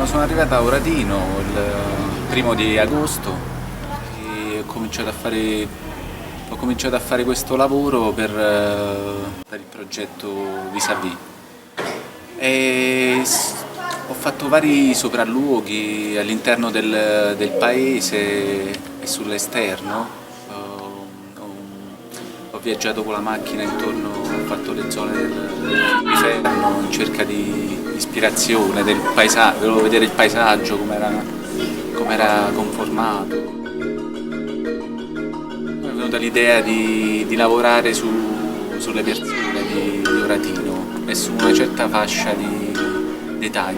sono arrivato a Oratino il 1° agosto e ho cominciato a fare questo lavoro per il progetto VIS. Ho fatto vari sopralluoghi all'interno del paese e sull'esterno. Ho viaggiato con la macchina intorno, ho fatto le zone del Fiume in cerca di ispirazione del paesaggio, volevo vedere il paesaggio, com'era conformato. Mi è venuta l'idea di lavorare sulle persone di Oratino e su una certa fascia di età.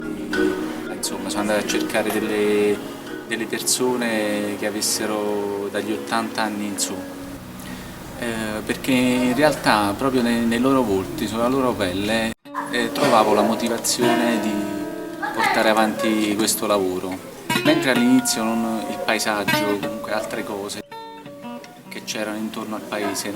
Insomma, sono andato a cercare delle persone che avessero dagli 80 anni in su. Perché in realtà proprio nei loro volti, sulla loro pelle, trovavo la motivazione di portare avanti questo lavoro. Mentre all'inizio il paesaggio, comunque altre cose che c'erano intorno al paese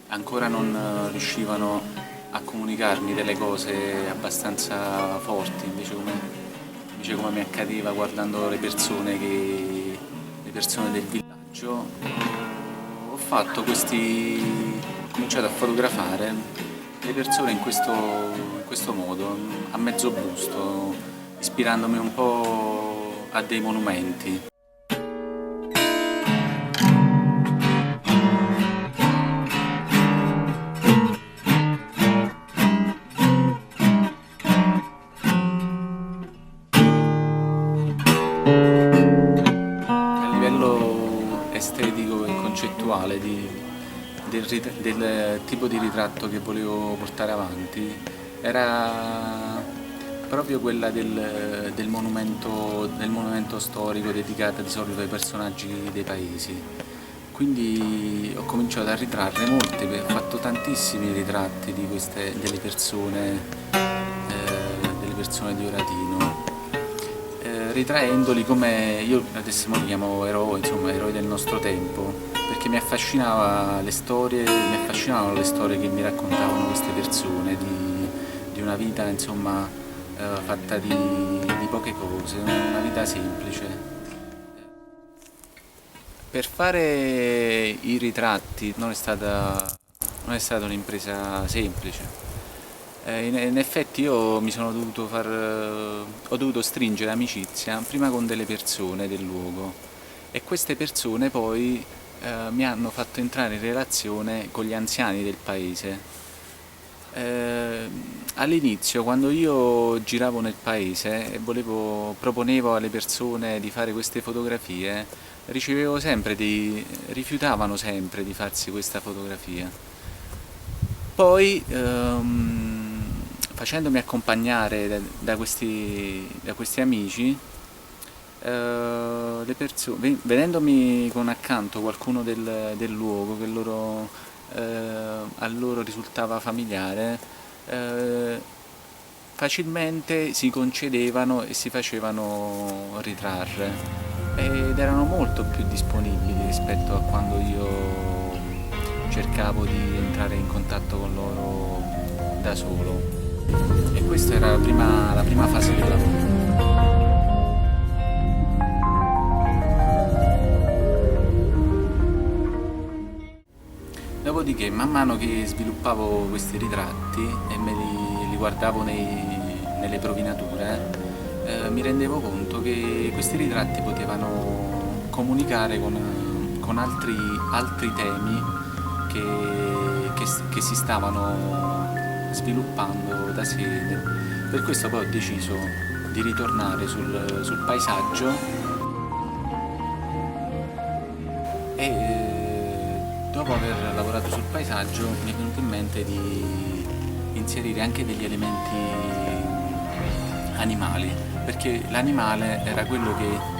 ancora non riuscivano a comunicarmi delle cose abbastanza forti, invece come mi accadeva guardando le persone del villaggio. Ho cominciato a fotografare le persone in questo modo, a mezzo busto, ispirandomi un po' a dei monumenti. A livello estetico e concettuale del tipo di ritratto che volevo portare avanti era proprio quella del monumento storico dedicato di solito ai personaggi dei paesi. Quindi ho cominciato a ritrarre ho fatto tantissimi ritratti delle persone di Oratino, ritraendoli come io adesso li chiamo eroi, insomma eroi del nostro tempo, perché mi affascinavano le storie che mi raccontavano queste persone, di una vita insomma fatta di poche cose, una vita semplice. Per fare i ritratti non è stata un'impresa semplice. In effetti io ho dovuto stringere amicizia prima con delle persone del luogo e queste persone poi mi hanno fatto entrare in relazione con gli anziani del paese. All'inizio, quando io giravo nel paese e proponevo alle persone di fare queste fotografie, rifiutavano sempre di farsi questa fotografia. Poi, facendomi accompagnare da questi amici, vedendomi con accanto qualcuno del luogo che a loro risultava familiare, facilmente si concedevano e si facevano ritrarre ed erano molto più disponibili rispetto a quando io cercavo di entrare in contatto con loro da solo. E questa era la prima fase del lavoro. Dopodiché, man mano che sviluppavo questi ritratti e me li guardavo nelle provinature, mi rendevo conto che questi ritratti potevano comunicare con altri temi che si stavano sviluppando da sé. Per questo poi ho deciso di ritornare sul paesaggio e dopo aver lavorato sul paesaggio mi è venuto in mente di inserire anche degli elementi animali, perché l'animale era quello che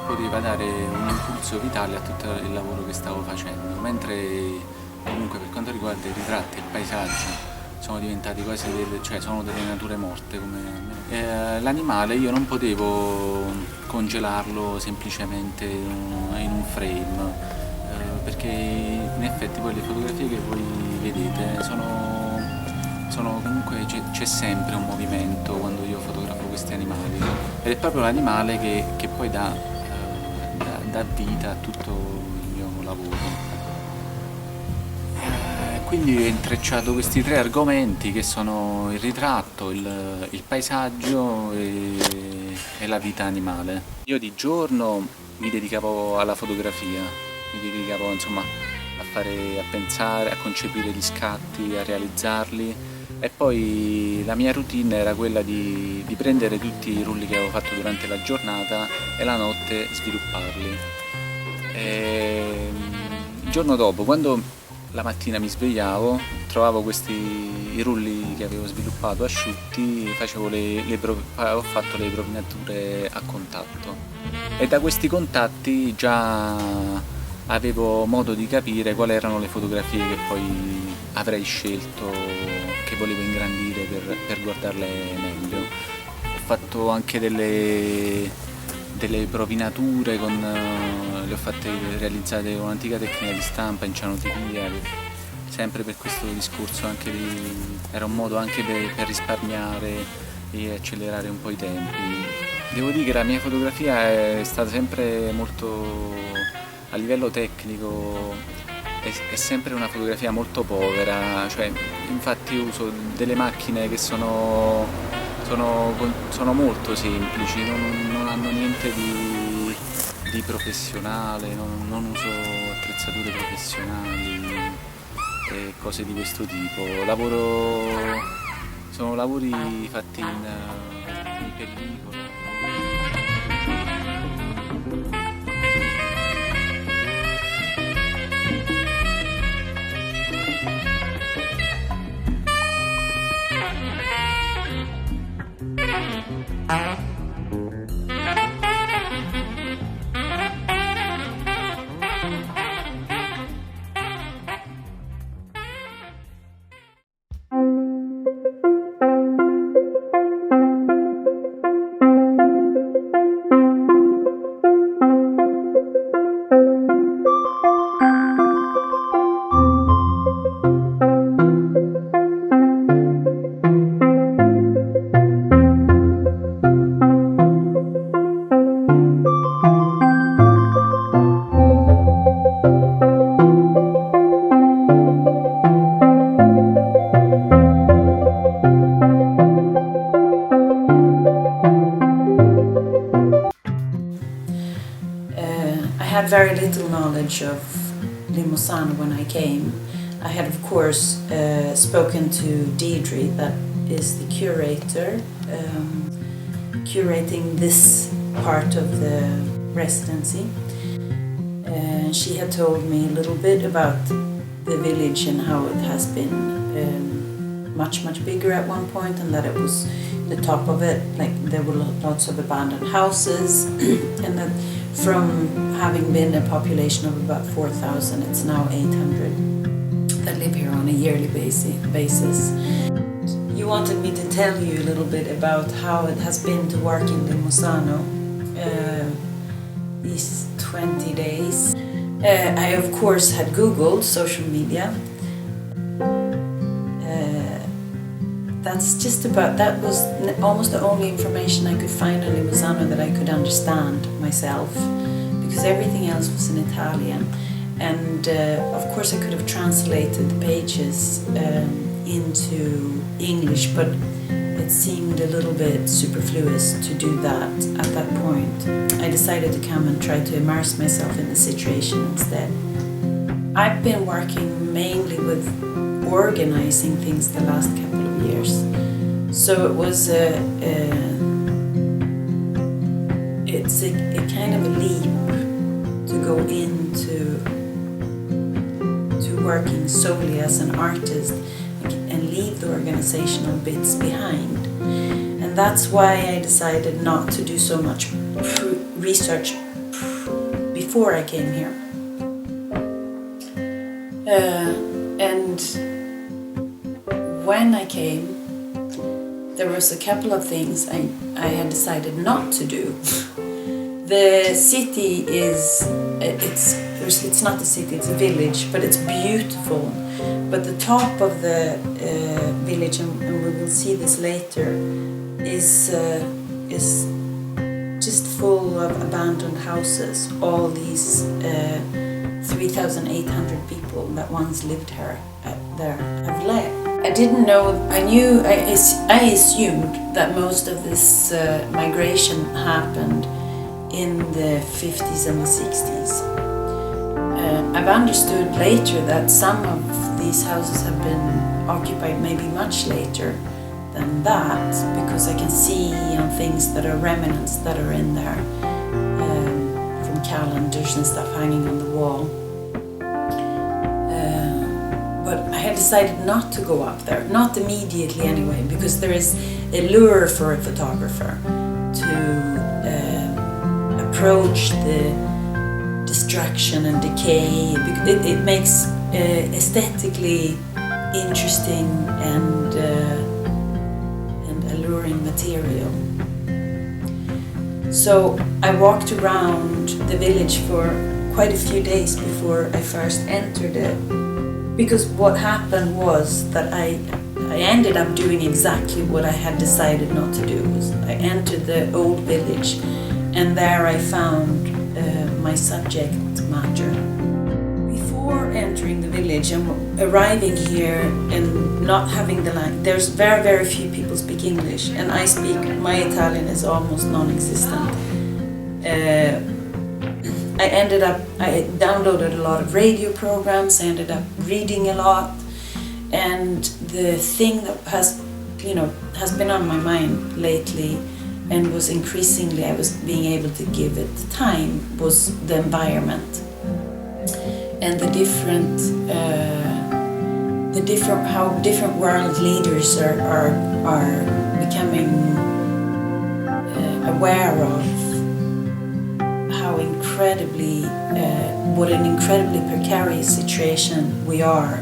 poteva dare un impulso vitale a tutto il lavoro che stavo facendo, mentre comunque per quanto riguarda i ritratti e il paesaggio sono diventati sono delle nature morte. L'animale io non potevo congelarlo semplicemente in un frame, perché in effetti poi le fotografie che voi vedete comunque c'è sempre un movimento quando io fotografo questi animali ed è proprio l'animale che poi dà vita a tutto il mio lavoro. Quindi ho intrecciato questi tre argomenti che sono il ritratto, il paesaggio e la vita animale. Io di giorno mi dedicavo alla fotografia, mi dedicavo insomma a pensare, a concepire gli scatti, a realizzarli e poi la mia routine era quella di prendere tutti i rulli che avevo fatto durante la giornata e la notte svilupparli. Il giorno dopo, quando la mattina mi svegliavo, trovavo i rulli che avevo sviluppato asciutti, ho fatto le propinature a contatto e da questi contatti già avevo modo di capire quali erano le fotografie che poi avrei scelto, che volevo ingrandire per guardarle meglio. Ho fatto anche delle propinature le ho fatte realizzate con un'antica tecnica di stampa in cianotipia, sempre per questo discorso era un modo anche per risparmiare e accelerare un po' i tempi. Devo dire che la mia fotografia è stata sempre molto, a livello tecnico, è sempre una fotografia molto povera, cioè infatti uso delle macchine che sono molto semplici, non hanno niente di professionale, non uso attrezzature professionali e cose di questo tipo. Sono lavori fatti in pellicola. I had very little knowledge of Limosano when I came. I had, of course, spoken to Deirdre, that is the curator, curating this part of the residency. She had told me a little bit about the village and how it has been much bigger at one point, and that it was the top of it, like there were lots of abandoned houses, and that from having been a population of about 4,000, it's now 800 that live here on a yearly basis. You wanted me to tell you a little bit about how it has been to work in Limosano these 20 days. I, of course, had Googled social media. That was almost the only information I could find on Limosano that I could understand myself, because everything else was in Italian. And of course I could have translated the pages into English, but it seemed a little bit superfluous to do that at that point. I decided to come and try to immerse myself in the situation instead. I've been working mainly with organizing things the last couple of years, so it was it's a kind of a leap to go into working solely as an artist and leave the organizational bits behind. And that's why I decided not to do so much research before I came here. And when I came, there was a couple of things I had decided not to do. The city it's it's not a city, it's a village, but it's beautiful. But the top of the village, and we will see this later, is just full of abandoned houses. All these 3,800 people that once lived there have left. I didn't know. I assumed that most of this migration happened in the 50s and the 60s. I've understood later that some of these houses have been occupied maybe much later than that, because I can see things that are remnants that are in there, from calendars and stuff hanging on the wall. But I had decided not to go up there, not immediately anyway, because there is a lure for a photographer to approach the destruction and decay. It makes aesthetically interesting and alluring material. So I walked around the village for quite a few days before I first entered it, because what happened was that I ended up doing exactly what I had decided not to do. I entered the old village, and there I found my subject matter. Before entering the village and arriving here and not having the language, there's very, very few people speak English, and my Italian is almost non-existent. I downloaded a lot of radio programs, I ended up reading a lot, and the thing that has been on my mind lately and was increasingly I was being able to give it time was the environment and how different world leaders are becoming aware of how what an incredibly precarious situation we are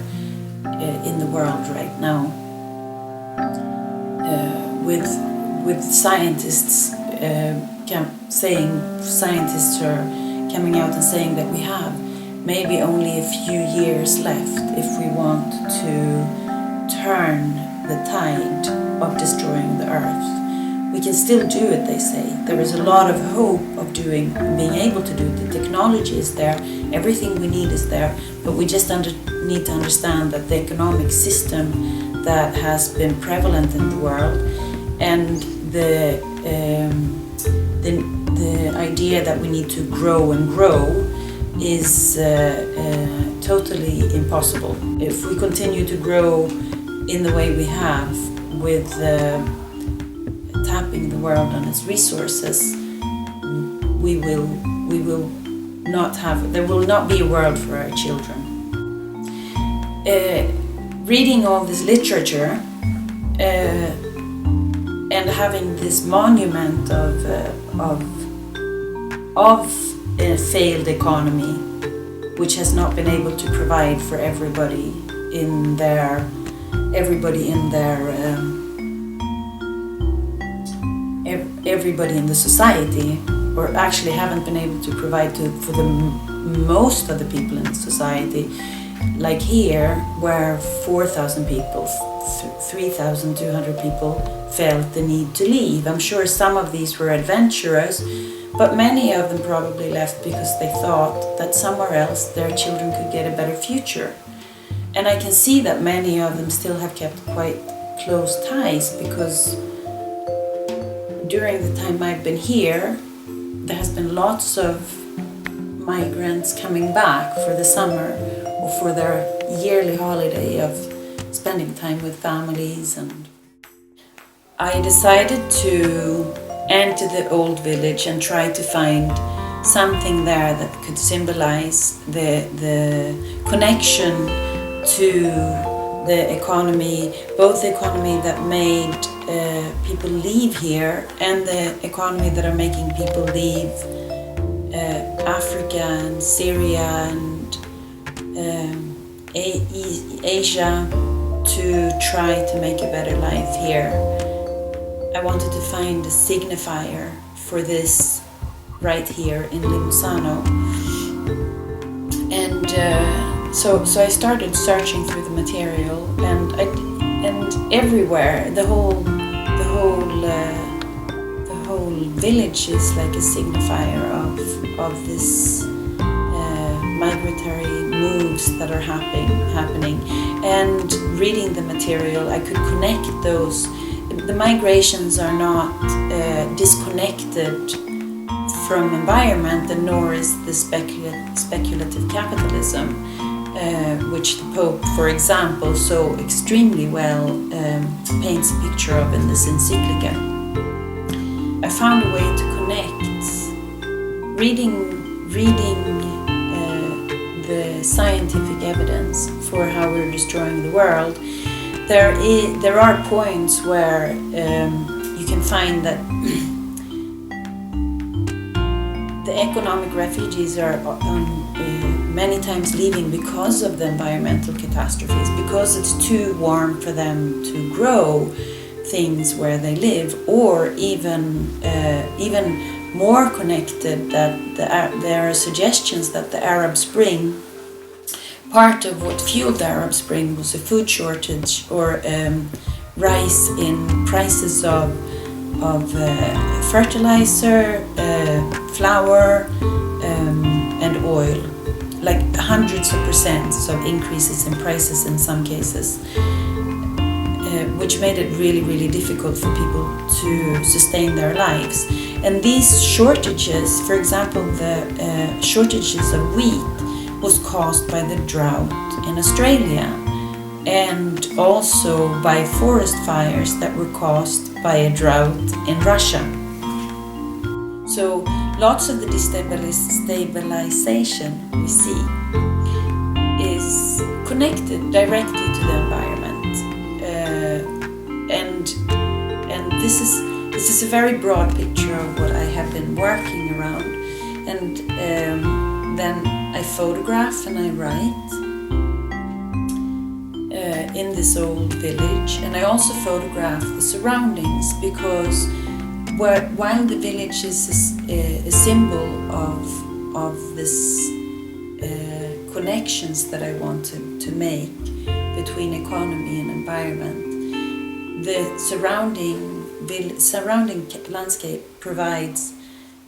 in the world right now, with scientists scientists are coming out and saying that we have maybe only a few years left if we want to turn the tide of destroying the earth. We can still do it, they say. There is a lot of hope of being able to do it. The technology is there, everything we need is there, but we just need to understand that the economic system that has been prevalent in the world and the idea that we need to grow and grow is totally impossible. If we continue to grow in the way we have, with tapping the world on its resources, there will not be a world for our children. Reading all this literature and having this monument of a failed economy, which has not been able to provide for everybody in the society, or actually haven't been able to provide for the most of the people in the society. Like here, where 4,000 people, 3,200 people felt the need to leave. I'm sure some of these were adventurous, but many of them probably left because they thought that somewhere else their children could get a better future. And I can see that many of them still have kept quite close ties, because during the time I've been here, there has been lots of migrants coming back for the summer or for their yearly holiday of spending time with families. And I decided to enter the old village and try to find something there that could symbolize the connection to the economy, both the economy that made people leave here and the economy that are making people leave Africa and Syria and Asia to try to make a better life here. I wanted to find a signifier for this right here in Limosano. so I started searching through the material, and everywhere the whole village is like a signifier of this migratory moves that are happening. And reading the material, I could connect those. The migrations are not disconnected from environment, and nor is the speculative capitalism, which the Pope, for example, so extremely well paints a picture of in this encyclica. I found a way to connect reading the scientific evidence for how we're destroying the world. There are points where you can find that the economic refugees are many times leaving because of the environmental catastrophes, because it's too warm for them to grow things where they live, or even more connected, that there are suggestions that the Arab Spring, part of what fueled the Arab Spring was a food shortage or rise in prices of fertilizer, flour, and oil, like hundreds of percents of increases in prices in some cases, which made it really, really difficult for people to sustain their lives. And these shortages, for example, the shortages of wheat was caused by the drought in Australia, and also by forest fires that were caused by a drought in Russia. So lots of the destabilization we see is connected directly to the environment, and this is a very broad picture of what I have been working around. And then I photograph and I write in this old village, and I also photograph the surroundings, because while the village is a symbol of this connections that I want to make between economy and environment, the surrounding landscape provides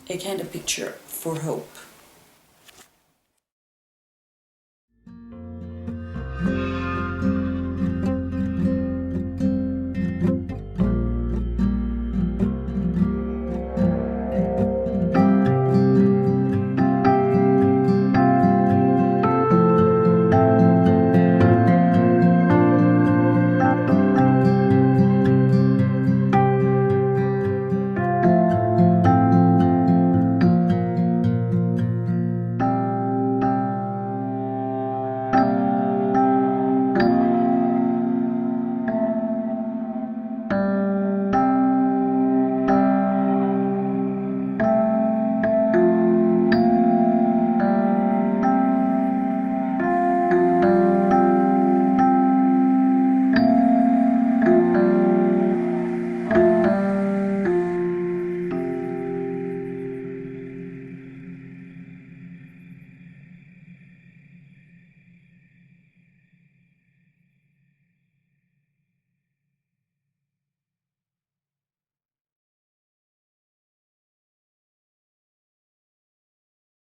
a kind of picture for hope.